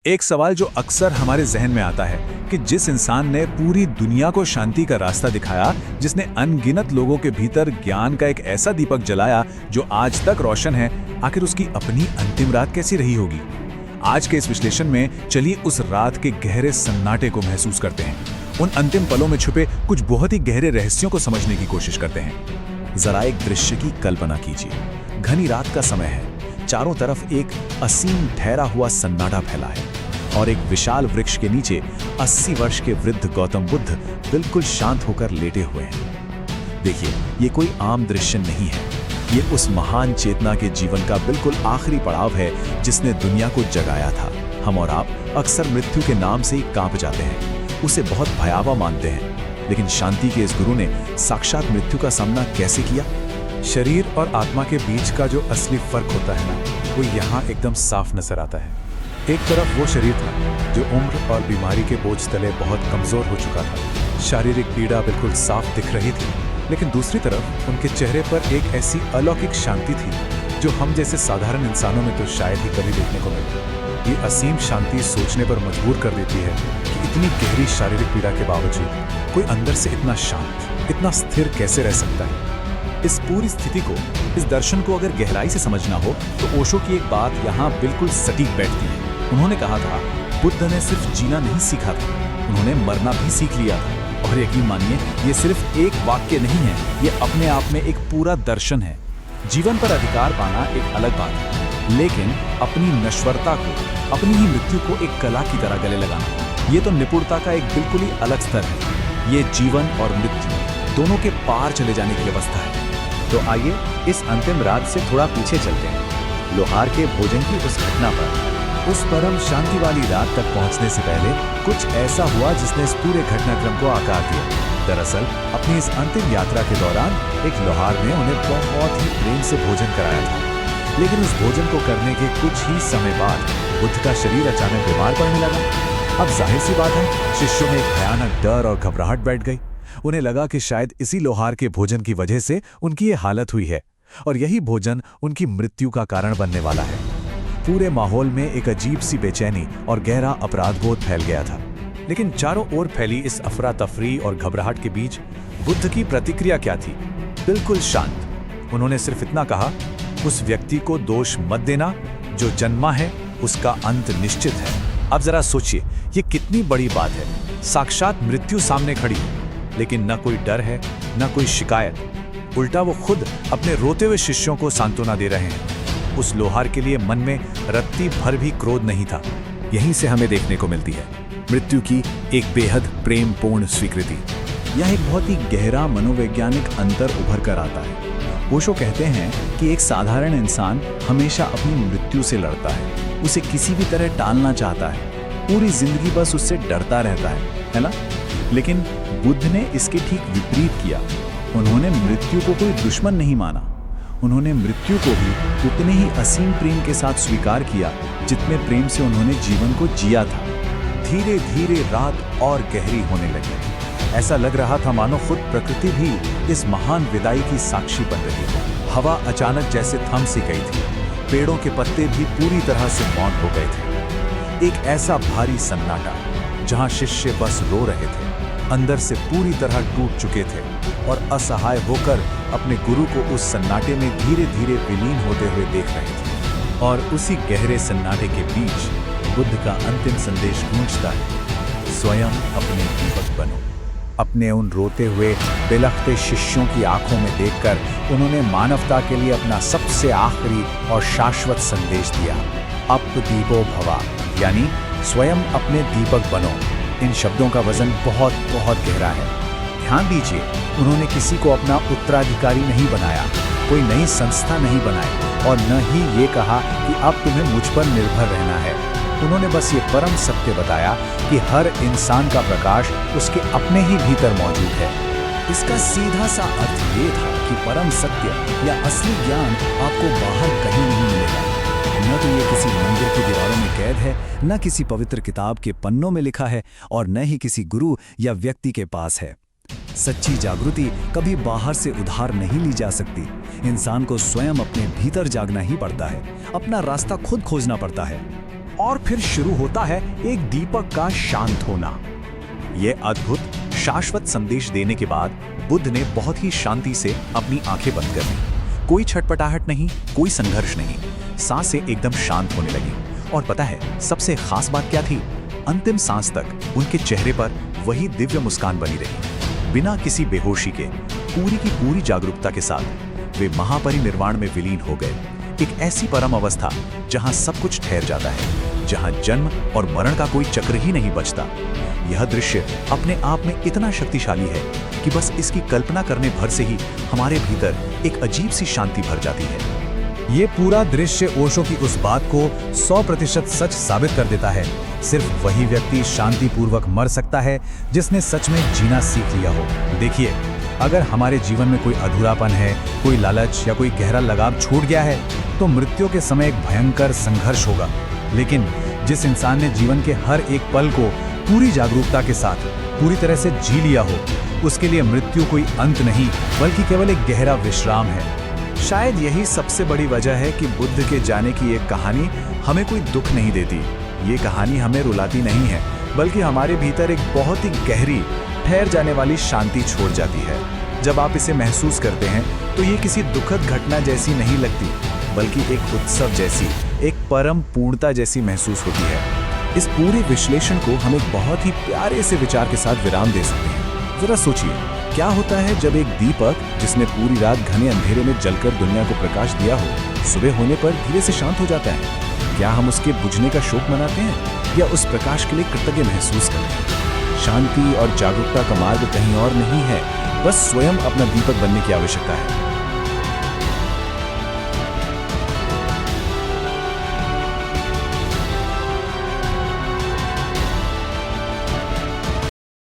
एक सवाल जो अक्सर हमारे जहन में आता है कि जिस इंसान ने पूरी दुनिया को शांति का रास्ता दिखाया, जिसने अनगिनत लोगों के भीतर ज्ञान का एक ऐसा दीपक जलाया जो आज तक रोशन है, आखिर उसकी अपनी अंतिम रात कैसी रही होगी। आज के इस विश्लेषण में चलिए उस रात के गहरे सन्नाटे को महसूस करते हैं, उन अंतिम पलों में छुपे कुछ बहुत ही गहरे रहस्यों को समझने की कोशिश करते हैं। जरा एक दृश्य की कल्पना कीजिए। घनी रात का समय है, चारों तरफ एक असीम ठहरा हुआ सन्नाटा फैला है और एक विशाल वृक्ष के नीचे 80 वर्ष के वृद्ध गौतम बुद्ध बिल्कुल शांत होकर लेटे हुए हैं। देखिए, ये कोई आम दृश्य नहीं है, ये उस महान चेतना के जीवन का बिल्कुल आखिरी पड़ाव है जिसने दुनिया को जगाया था। हम और आप अक्सर मृत्यु के नाम से ही कांप जाते हैं, उसे बहुत भयावह मानते हैं, लेकिन शांति के इस गुरु ने साक्षात मृत्यु का सामना कैसे किया? शरीर और आत्मा के बीच का जो असली फर्क होता है ना, वो यहाँ एकदम साफ नजर आता है। एक तरफ वो शरीर था जो उम्र और बीमारी के बोझ तले बहुत कमजोर हो चुका था, शारीरिक पीड़ा बिल्कुल साफ दिख रही थी, लेकिन दूसरी तरफ उनके चेहरे पर एक ऐसी अलौकिक शांति थी जो हम जैसे साधारण इंसानों में तो शायद ही कभी देखने को मिले। ये असीम शांति सोचने पर मजबूर कर देती है कि इतनी गहरी शारीरिक पीड़ा के बावजूद कोई अंदर से इतना शांत, इतना स्थिर कैसे रह सकता है। इस पूरी स्थिति को, इस दर्शन को अगर गहराई से समझना हो तो ओशो की एक बात यहाँ बिल्कुल सटीक बैठती है। उन्होंने कहा था, बुद्ध ने सिर्फ जीना नहीं सीखा था, उन्होंने मरना भी सीख लिया था। और यकीन मानिए, ये सिर्फ एक वाक्य नहीं है, ये अपने आप में एक पूरा दर्शन है। जीवन पर अधिकार पाना एक अलग बात है, लेकिन अपनी नश्वरता को, अपनी ही मृत्यु को एक कला की तरह गले लगाना, ये तो निपुणता का एक बिल्कुल ही अलग स्तर है। ये जीवन और मृत्यु दोनों के पार चले जाने की अवस्था है। तो आइए इस अंतिम रात से थोड़ा पीछे चलते हैं, लोहार के भोजन की उस घटना पर। उस परम शांति वाली रात तक पहुंचने से पहले कुछ ऐसा हुआ जिसने इस पूरे घटनाक्रम को आकार दिया। दरअसल अपनी इस अंतिम यात्रा के दौरान एक लोहार ने उन्हें बहुत ही प्रेम से भोजन कराया था, लेकिन उस भोजन को करने के कुछ ही समय बाद बुद्ध का शरीर अचानक बीमार पड़ने लगा। अब जाहिर सी बात है, शिष्यों में एक भयानक डर और घबराहट बैठ गई। उन्हें लगा कि शायद इसी लोहार के भोजन की वजह से उनकी ये हालत हुई है और यही भोजन उनकी मृत्यु का कारण बनने वाला है। पूरे माहौल में एक अजीब सी बेचैनी और गहरा अपराधबोध फैल गया था। लेकिन चारों ओर फैली इस अफरा तफरी और घबराहट के बीच बुद्ध की प्रतिक्रिया क्या थी? बिल्कुल शांत। उन्होंने सिर्फ इतना कहा, उस व्यक्ति को दोष मत देना, जो जन्मा है उसका अंत निश्चित है। अब जरा सोचिए, ये कितनी बड़ी बात है। साक्षात मृत्यु सामने खड़ी, लेकिन न कोई डर है, न कोई शिकायत। उल्टा वो खुद अपने रोते हुए शिष्यों को सांत्वना दे रहे हैं। उस लोहार के लिए मन में रत्ती भर भी क्रोध नहीं था। यहीं से हमें देखने को मिलती है मृत्यु की एक बेहद प्रेमपूर्ण स्वीकृति। यह एक बहुत ही गहरा मनोवैज्ञानिक अंतर उभर कर आता है। ओशो कहते हैं कि एक साधारण इंसान हमेशा अपनी मृत्यु से लड़ता है, उसे किसी भी तरह टालना चाहता है, पूरी जिंदगी बस उससे डरता रहता है ना? लेकिन बुद्ध ने इसके ठीक विपरीत किया। उन्होंने मृत्यु को कोई दुश्मन नहीं माना, उन्होंने मृत्यु को भी उतने ही असीम प्रेम के साथ स्वीकार किया जितने प्रेम से उन्होंने जीवन को जिया था। धीरे धीरे रात और गहरी होने लगी। ऐसा लग रहा था मानो खुद प्रकृति भी इस महान विदाई की साक्षी बन रही थी। हवा अचानक जैसे थम सी गई थी, पेड़ों के पत्ते भी पूरी तरह से मौन हो गए थे। एक ऐसा भारी सन्नाटा जहां शिष्य बस रो रहे थे, अंदर से पूरी तरह टूट चुके थे और असहाय होकर अपने गुरु को उस सन्नाटे में धीरे धीरे विलीन होते हुए देख रहे थे। और उसी गहरे सन्नाटे के बीच बुद्ध का अंतिम संदेश गूंजता है, स्वयं अपने दीपक बनो। अपने उन रोते हुए बिलखते शिष्यों की आंखों में देखकर उन्होंने मानवता के लिए अपना सबसे आखिरी और शाश्वत संदेश दिया, अप दीपो भवा, यानी स्वयं अपने दीपक बनो। इन शब्दों का वजन बहुत बहुत गहरा है। ध्यान दीजिए, उन्होंने किसी को अपना उत्तराधिकारी नहीं बनाया, कोई नई संस्था नहीं बनाई और न ही ये कहा कि अब तुम्हें मुझ पर निर्भर रहना है। उन्होंने बस ये परम सत्य बताया कि हर इंसान का प्रकाश उसके अपने ही भीतर मौजूद है। इसका सीधा सा अर्थ ये था कि परम सत्य या असली ज्ञान आपको बाहर कहीं नहीं मिलेगा। न तो ये किसी मंदिर की दीवारों में कैद है, न किसी पवित्र किताब के पन्नों में लिखा है और न ही किसी गुरु या व्यक्ति के पास है। सच्ची जागृति कभी बाहर से उधार नहीं ली जा सकती। इंसान को स्वयं अपने भीतर जागना ही पड़ता है, अपना रास्ता खुद खोजना पड़ता है। और फिर शुरू होता है एक दीपक का शांत होना। यह अद्भुत शाश्वत संदेश देने के बाद बुद्ध ने बहुत ही शांति से अपनी आंखें बंद कर ली। कोई छटपटाहट नहीं, कोई संघर्ष नहीं, सांसें एकदम शांत होने लगी। और पता है सबसे खास बात क्या थी? अंतिम सांस तक उनके चेहरे पर वही दिव्य मुस्कान बनी रही। बिना किसी बेहोशी के पूरी की पूरी जागरूकता के साथ वे महापरिनिर्वाण में विलीन हो गए। एक ऐसी परम अवस्था जहां सब कुछ ठहर जाता है, जहां जन्म और मरण का कोई चक्र ही नहीं बचता। यह दृश्य अपने आप में इतना शक्तिशाली है कि बस इसकी कल्पना करने भर से ही हमारे भीतर एक अजीब सी शांति भर जाती है। ये पूरा दृश्य ओशो की उस बात को 100% सच साबित कर देता है। सिर्फ वही व्यक्ति शांतिपूर्वक मर सकता है जिसने सच में जीना सीख लिया हो। देखिए, अगर हमारे जीवन में कोई अधूरापन है, कोई लालच या कोई गहरा लगाव छूट गया है, तो मृत्यु के समय एक भयंकर संघर्ष होगा। लेकिन जिस इंसान ने जीवन के हर एक पल को पूरी जागरूकता के साथ पूरी तरह से जी लिया हो, उसके लिए मृत्यु कोई अंत नहीं बल्कि केवल एक गहरा विश्राम है। शायद यही सबसे बड़ी वजह है कि बुद्ध के जाने की एक कहानी हमें कोई दुख नहीं देती। ये कहानी हमें रुलाती नहीं है, बल्कि हमारे भीतर एक बहुत ही गहरी ठहर जाने वाली शांति छोड़ जाती है। जब आप इसे महसूस करते हैं तो ये किसी दुखद घटना जैसी नहीं लगती, बल्कि एक उत्सव जैसी, एक परम पूर्णता जैसी महसूस होती है। इस पूरे विश्लेषण को हम एक बहुत ही प्यारे से विचार के साथ विराम दे सकते हैं। जरा सोचिए, क्या होता है जब एक दीपक जिसने पूरी रात घने अंधेरे में जलकर दुनिया को प्रकाश दिया हो, सुबह होने पर धीरे से शांत हो जाता है? क्या हम उसके बुझने का शोक मनाते हैं या उस प्रकाश के लिए कृतज्ञ महसूस करते हैं? शांति और जागरूकता का मार्ग कहीं और नहीं है, बस स्वयं अपना दीपक बनने की आवश्यकता है।